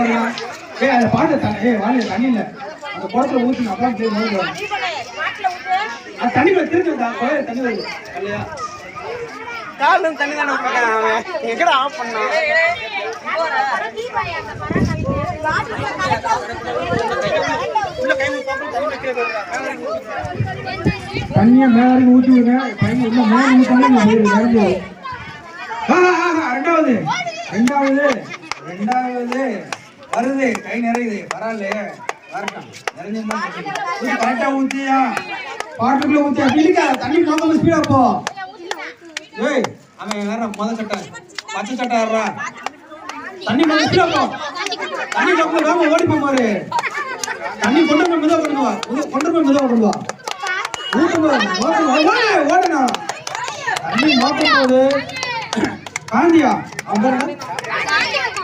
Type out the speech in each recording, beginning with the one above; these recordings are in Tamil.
அந்த பாட்டு வாழை தண்ணி இல்ல அந்த குளத்துல ஊற்றி அப்பா தண்ணி திருச்சி தண்ணி வருது இல்லையா காலும் தண்ணி தானே எங்கடா ஆஃப் பண்ணா தண்ணியை மேல ஊற்றி விடுங்க பையன் இன்னும் மேல ஊற்றி ரெண்டாவது வருது கை நிறையுது பரவாயில்ல வரட்டும் நிறைஞ்சா கரெக்டா ஊத்தியா பாட்டுக்குள்ள ஊத்தியா பிடிக்கா தண்ணி மொத்தம் ஸ்பீடா போ ஏய் அவன் வேற முதல் சட்டை பச்சை சட்டை ஆடுறா தண்ணி மொத்தம் ஸ்பீடா போ தண்ணி மொத்தம் வேகமா ஓடி போமாரு தண்ணி கொண்டு போய் மெதுவா கொண்டு வா ஓடுனா தண்ணி மொத்தம் போகுது காந்தியா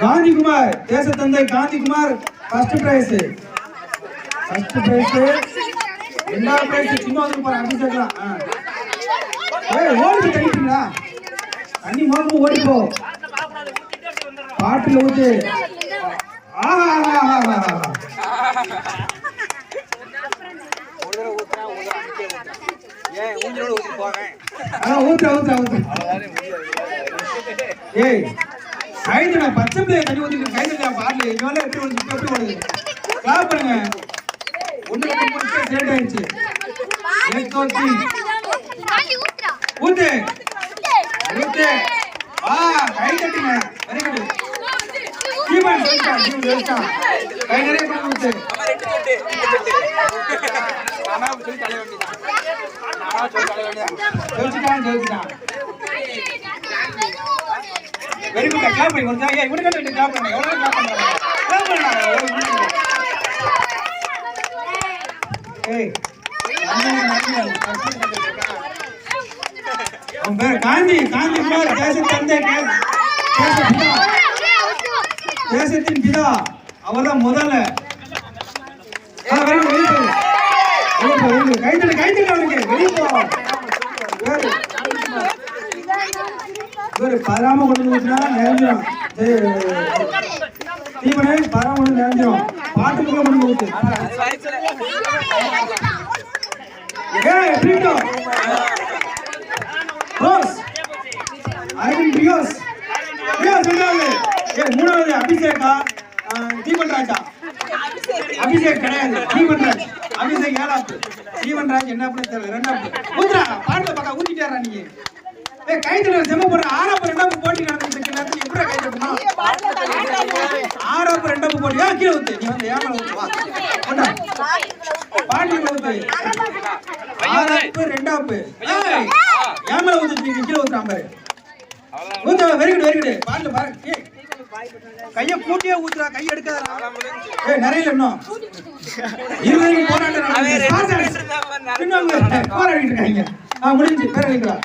காந்திகுமார் தேச தந்தை காந்திகுமார் ஃபர்ஸ்ட் பிரைஸ் ரெண்டாவது பிரைஸ் சும்மா வந்து போற அப்படி சேர்க்கலாம் ஓடி தண்ணிங்களா தண்ணி மோகம் ஓடி போ பாட்டுல ஊத்து ஏய் கைது நான் பச்சை பிள்ளைய தண்ணி ஊத்திட்டு கைது பாடல இவனால எப்படி ஓடுது கிளாப் பண்ணுங்க ஒண்ணு ரெண்டு சேட் ஆயிடுச்சு ஊத்து ஊத்து கை தட்டுங்க வெரி குட் கீபன் சொல்லிட்டா கை நிறைய பண்ணி ஊத்து நானா சொல்லி தலை வேண்டியதான் ஜெயிச்சிட்டான் வெரி குட் கிளாப் பண்ணி கொஞ்சம் ஏய் இவனுக்கு ரெண்டு கிளாப் பண்ணு எவ்வளவு கிளாப் பண்றாங்க ஏய் காந்தி தேசத்தின் பிதா அவர்தான் முதல்ல கைத்தட்டு அவனுக்கு வெளியே போ பராம கொண்டு ஊற்றினா நிறைஞ்சிடும் தீவனை பராம கொண்டு நிறைஞ்சிடும் பாட்டுக்குள்ள கொண்டு ஊத்து மூணாவது அபிஷேகா தீபன் ராஜா அபிஷேக் கிடையாது தீபன் ராஜ் அபிஷேக் ஏழாப்பு தீபன் ராஜ் என்ன பண்ண தெரியல ரெண்டாப்பு ஊத்துறா பாட்டுல பார்த்தா ஊத்திட்டாரா நீங்க கைத்துல செம்ம போடுற ஆறாப்பு ரெண்டாப்பு போட்டி நடந்துட்டு நேரத்தில் எப்படி கை தட்டணும் ஆறாப்பு ரெண்டாப்பு போட்டி கீழே ஊத்து நீ வந்து ஏமல ஊத்து வா பாட்டுல ஊத்து ஆறாப்பு ரெண்டாப்பு ஏமல ஊத்து நீ கீழே ஊத்துறான் பாரு ஊத்து வெரி குட் பாட்டுல பாரு கைய பூட்டியே ஊத்துறா கை எடுக்காதடா நிறைய இன்னும் இருவரையும் போராட்டம் போராடிட்டு இருக்காங்க முடிஞ்சு பேர் வைக்கலாம்